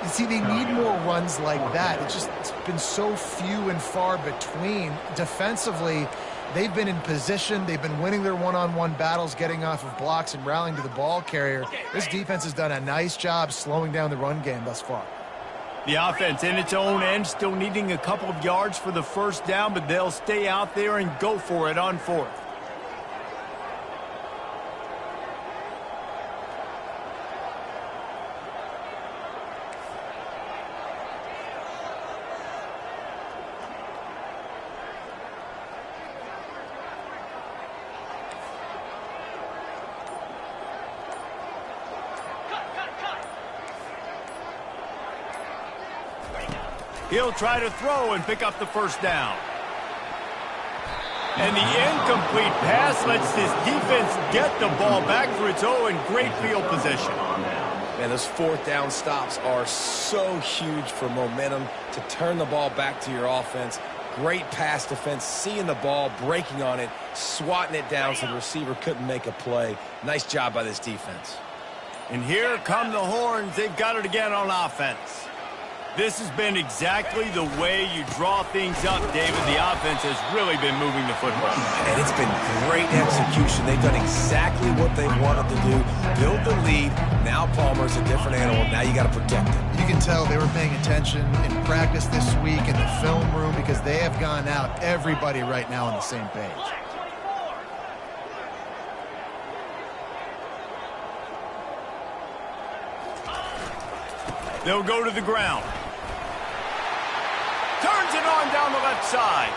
You see, they need more runs like that. It's been so few and far between. Defensively, they've been in position. They've been winning their one-on-one battles, getting off of blocks and rallying to the ball carrier. This defense has done a nice job slowing down the run game thus far. The offense in its own end still needing a couple of yards for the first down, but they'll stay out there and go for it on 4th. He'll try to throw and pick up the first down. And the incomplete pass lets this defense get the ball back for its own great field position. Man, those 4th down stops are so huge for momentum to turn the ball back to your offense. Great pass defense, seeing the ball, breaking on it, swatting it down so the receiver couldn't make a play. Nice job by this defense. And here come the horns. They've got it again on offense. This has been exactly the way you draw things up, David. The offense has really been moving the football. And it's been great execution. They've done exactly what they wanted to do. Build the lead. Now Palmer's a different animal. Now you got to protect it. You can tell they were paying attention in practice this week in the film room because they have gone out, everybody right now on the same page. They'll go to the ground. Turns it on down the left side.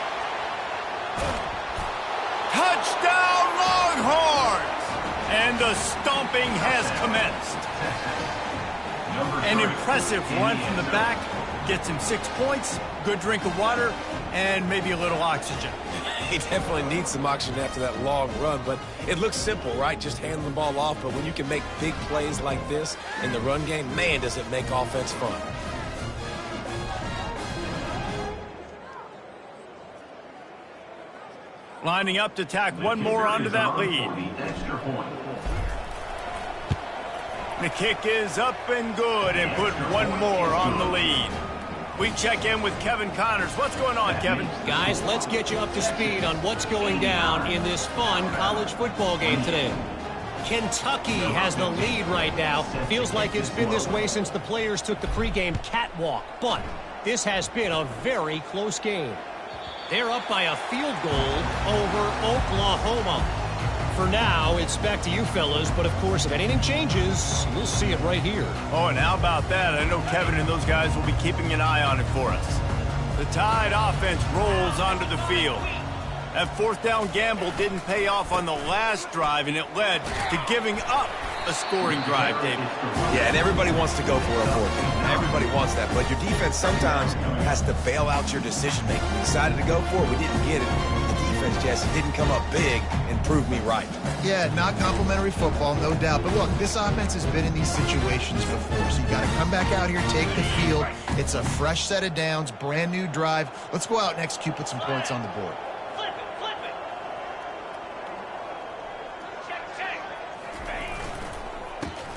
Touchdown, Longhorns! And the stomping has commenced. An impressive run from the back. Gets him 6 points, good drink of water, and maybe a little oxygen. He definitely needs some oxygen after that long run, but it looks simple, right? Just hand the ball off, but when you can make big plays like this in the run game, man, does it make offense fun. Lining up to tack one more onto that lead. The kick is up and good and put one more on the lead. We check in with Kevin Connors. What's going on, Kevin? Guys, let's get you up to speed on what's going down in this fun college football game today. Kentucky has the lead right now. Feels like it's been this way since the players took the pregame catwalk. But this has been a very close game. They're up by a field goal over Oklahoma. For now, it's back to you fellas, but of course, if anything changes, you'll see it right here. Oh, and how about that? I know Kevin and those guys will be keeping an eye on it for us. The Tide offense rolls onto the field. That 4th down gamble didn't pay off on the last drive, and it led to giving up a scoring drive, David. Yeah, and everybody wants to go for a 4th down. Everybody wants that, but your defense sometimes has to bail out your decision-making. We decided to go for it. We didn't get it. Jesse didn't come up big and prove me right. Yeah, not complimentary football, no doubt. But look, this offense has been in these situations before, so you got to come back out here, take the field. It's a fresh set of downs, brand new drive. Let's go out and execute, put some points on the board. Flip it, flip it. Check, check.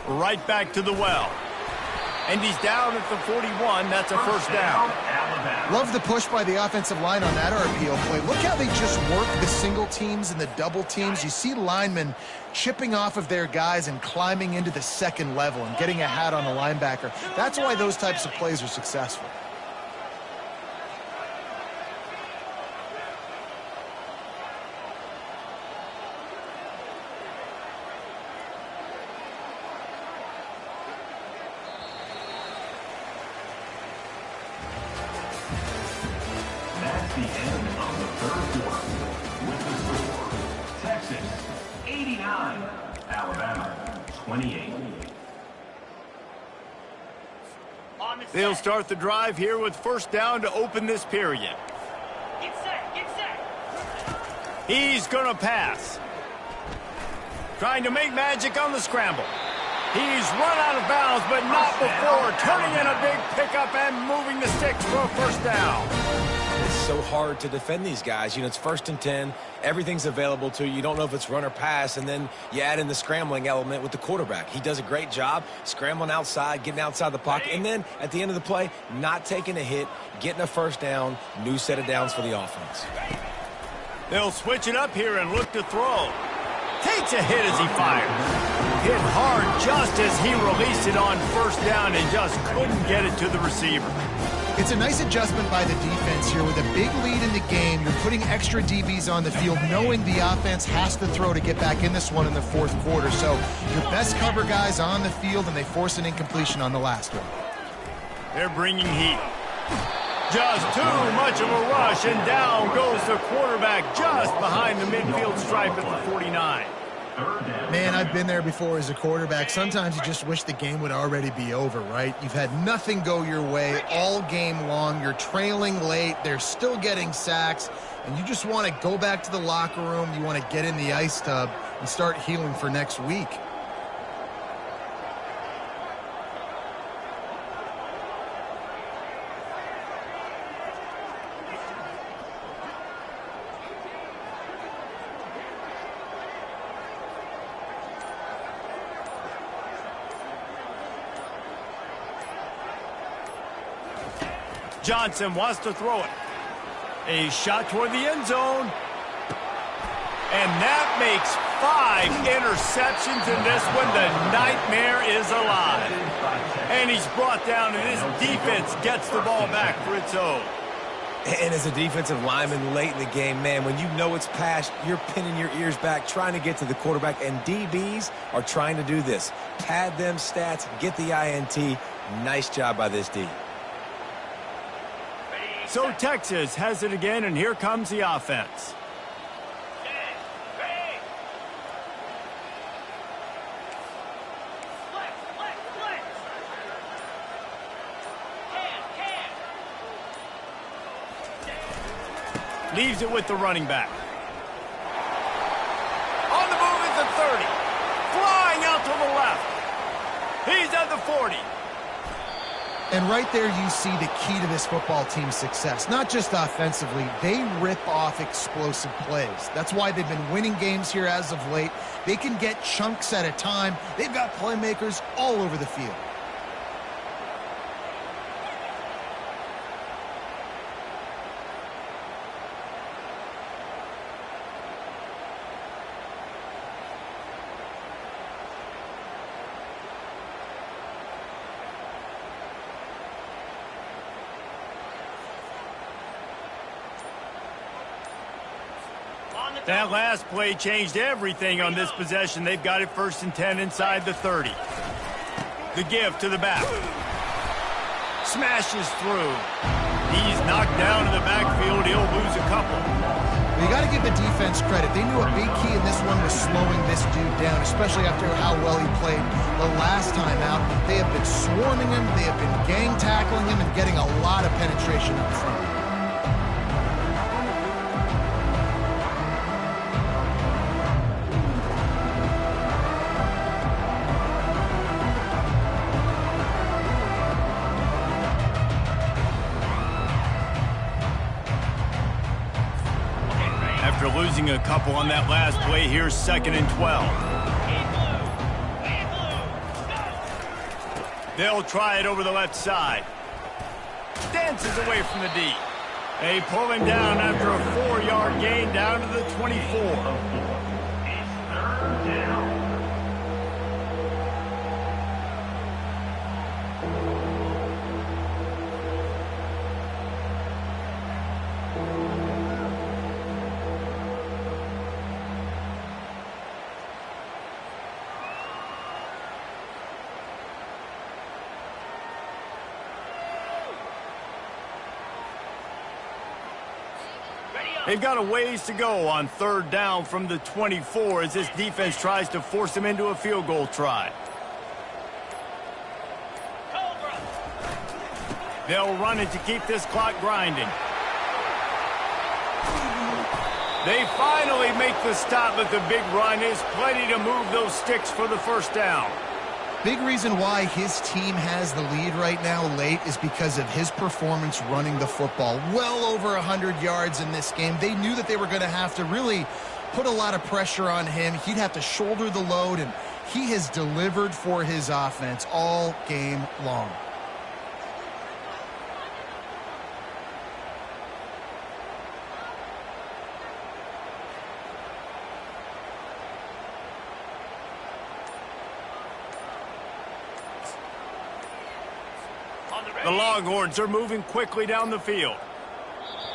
right back to the well. And he's down at the 41. That's a first down. Love the push by the offensive line on that RPO play. Look how they just work the single teams and the double teams. You see linemen chipping off of their guys and climbing into the second level and getting a hat on the linebacker. That's why those types of plays are successful. The end of the third quarter with the score, Texas 89, Alabama 28. They'll start the drive here with first down to open this period. Get set, get set. He's going to pass. Trying to make magic on the scramble. He's run out of bounds, but not before turning in a big pickup and moving the sticks for a first down. It's so hard to defend these guys. You know, it's 1st and 10. Everything's available to you. You don't know if it's run or pass, and then you add in the scrambling element with the quarterback. He does a great job scrambling outside, getting outside the pocket, and then at the end of the play, not taking a hit, getting a first down, new set of downs for the offense. They'll switch it up here and look to throw. Takes a hit as he fires. Hit hard just as he released it on first down and just couldn't get it to the receiver. It's a nice adjustment by the defense here. With a big lead in the game, you're putting extra DBs on the field, knowing the offense has to throw to get back in this one in the fourth quarter. So your best cover guys on the field, and they force an incompletion on the last one. They're bringing heat. Just too much of a rush, and down goes the quarterback just behind the midfield stripe at the 49. Man, I've been there before as a quarterback. Sometimes you just wish the game would already be over, right? You've had nothing go your way all game long. You're trailing late. They're still getting sacks. And you just want to go back to the locker room. You want to get in the ice tub and start healing for next week. Johnson wants to throw it. A shot toward the end zone. And that makes 5 interceptions in this one. The nightmare is alive. And he's brought down, and his defense gets the ball back for its own. And as a defensive lineman late in the game, man, when you know it's past, you're pinning your ears back, trying to get to the quarterback, and DBs are trying to do this. Pad them stats, get the INT. Nice job by this D. So Texas has it again, and here comes the offense. Leaves it with the running back. On the move is the 30. Flying out to the left. He's at the 40. And right there you see the key to this football team's success. Not just offensively, they rip off explosive plays. That's why they've been winning games here as of late. They can get chunks at a time. They've got playmakers all over the field. That last play changed everything on this possession. They've got it 1st and 10 inside the 30. The give to the back. Smashes through. He's knocked down in the backfield. He'll lose a couple. You got to give the defense credit. They knew a big key in this one was slowing this dude down, especially after how well he played the last time out. They have been swarming him. They have been gang tackling him and getting a lot of penetration up front. After losing a couple on that last play, here's 2nd and 12. They'll try it over the left side. Dances away from the D. They pull him down after a 4-yard gain down to the 24. It's third down. They've got a ways to go on third down from the 24 as this defense tries to force them into a field goal try. They'll run it to keep this clock grinding. They finally make the stop, but the big run is plenty to move those sticks for the first down. Big reason why his team has the lead right now late is because of his performance running the football. Well over 100 yards in this game. They knew that they were going to have to really put a lot of pressure on him. He'd have to shoulder the load, and he has delivered for his offense all game long. The Longhorns are moving quickly down the field.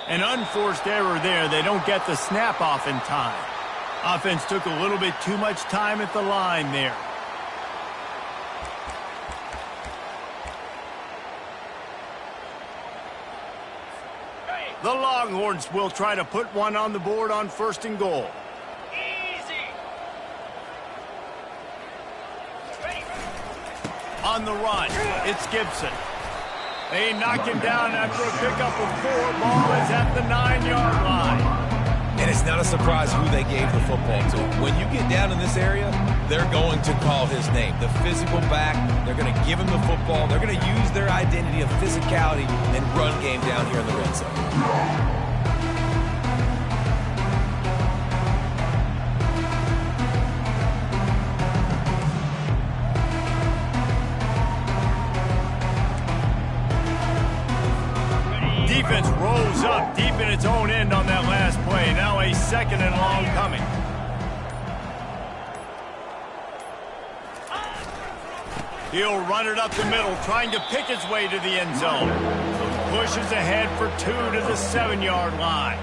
An unforced error there. They don't get the snap off in time. Offense took a little bit too much time at the line there. The Longhorns will try to put one on the board on 1st and goal. On the run, it's Gibson. They knock him down after a pickup of 4. Ball is at the 9-yard line. And it's not a surprise who they gave the football to. When you get down in this area, they're going to call his name. The physical back, they're going to give him the football. They're going to use their identity of physicality and run game down here in the red zone. Defense rolls up deep in its own end on that last play. Now a 2nd and long coming. He'll run it up the middle, trying to pick his way to the end zone. Pushes ahead for 2 to the 7-yard line.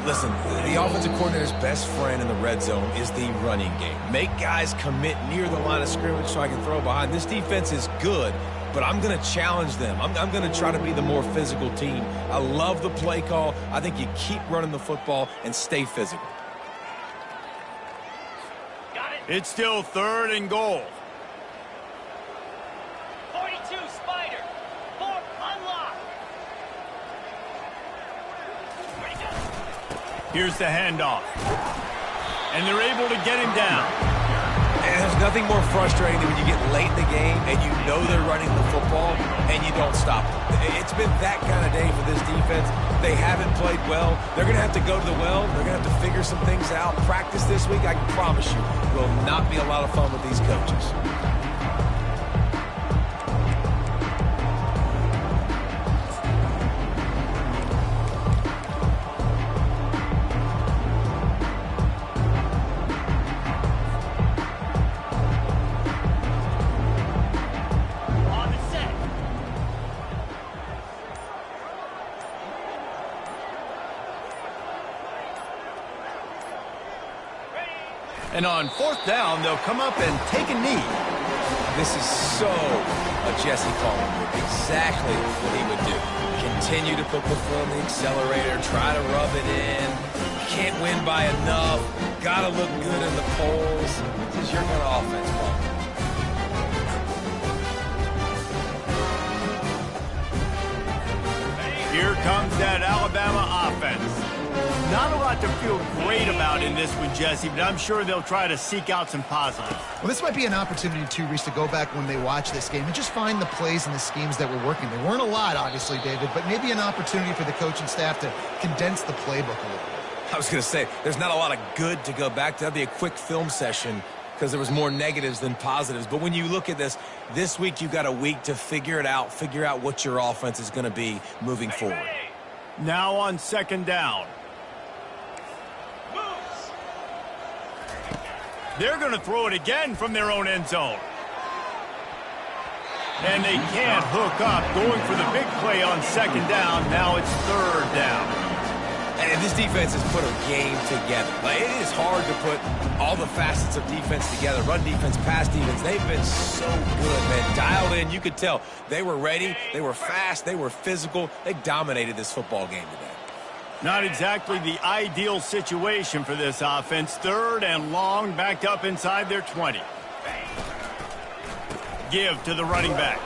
Listen, the offensive coordinator's best friend in the red zone is the running game. Make guys commit near the line of scrimmage so I can throw behind. This defense is good, but I'm going to challenge them. I'm going to try to be the more physical team. I love the play call. I think you keep running the football and stay physical. Got it. It's still 3rd and goal. 42, Spider. 4, unlock. Ready, go. Here's the handoff. And they're able to get him down. And there's nothing more frustrating than when you get late in the game and you know they're running the football and you don't stop them. It's been that kind of day for this defense. They haven't played well. They're going to have to go to the well. They're going to have to figure some things out. Practice this week, I can promise you, will not be a lot of fun with these coaches. And on 4th down, they'll come up and take a knee. This is so a Jesse Coleman move. Exactly what he would do. Continue to put the foot on the accelerator, try to rub it in. Can't win by enough. Gotta look good in the polls. This is your kind of offense, Paul. Here comes that Alabama offense. Not a lot to feel great about in this one, Jesse, but I'm sure they'll try to seek out some positives. Well, this might be an opportunity, too, Reese, to go back when they watch this game and just find the plays and the schemes that were working. There weren't a lot, obviously, David, but maybe an opportunity for the coaching staff to condense the playbook a little bit. I was going to say, there's not a lot of good to go back to. That'd be a quick film session because there was more negatives than positives. But when you look at this week you've got a week to figure it out, figure out what your offense is going to be moving forward. Now on second down. They're going to throw it again from their own end zone. And they can't hook up, going for the big play on second down. Now it's third down. And this defense has put a game together. Like, it is hard to put all the facets of defense together. Run defense, pass defense. They've been so good, man. Dialed in. You could tell they were ready. They were fast. They were physical. They dominated this football game today. Not exactly the ideal situation for this offense. Third and long, backed up inside their 20. Give to the running back.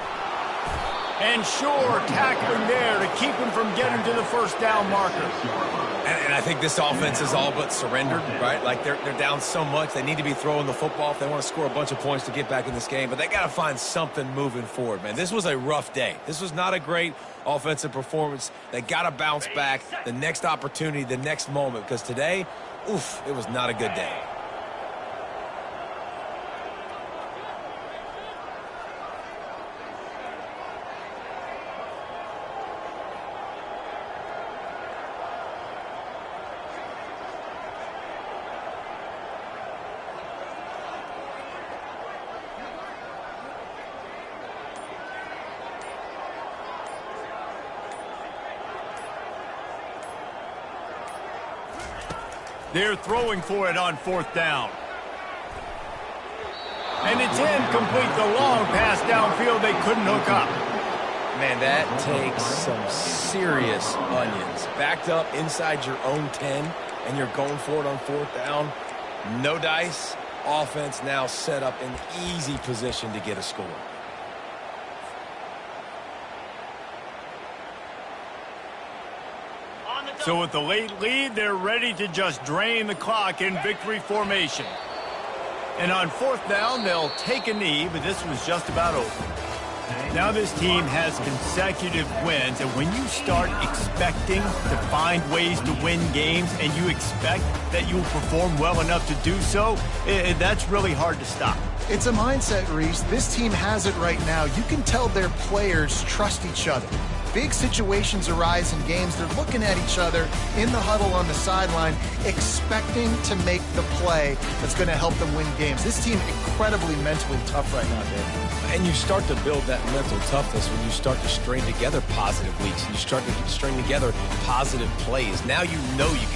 And sure, tackling there to keep him from getting to the first down marker. And I think this offense is all but surrendered, right? Like, they're down so much. They need to be throwing the football if they want to score a bunch of points to get back in this game. But they got to find something moving forward, man. This was a rough day. This was not a great offensive performance. They got to bounce back the next opportunity, the next moment. Because today, oof, it was not a good day. They're throwing for it on fourth down. And it's incomplete. The long pass downfield, they couldn't hook up. Man, that takes some serious onions. Backed up inside your own 10, and you're going for it on fourth down. No dice. Offense now set up in easy position to get a score. So with the late lead, they're ready to just drain the clock in victory formation. And on fourth down, they'll take a knee, but this was just about over. Now this team has consecutive wins, and when you start expecting to find ways to win games and you expect that you'll perform well enough to do so, that's really hard to stop. It's a mindset, Reese. This team has it right now. You can tell their players trust each other. Big situations arise in games. They're looking at each other in the huddle on the sideline, expecting to make the play that's going to help them win games. This team incredibly mentally tough right now, Dave. And you start to build that mental toughness when you start to string together positive weeks and you string together positive plays. Now you know you can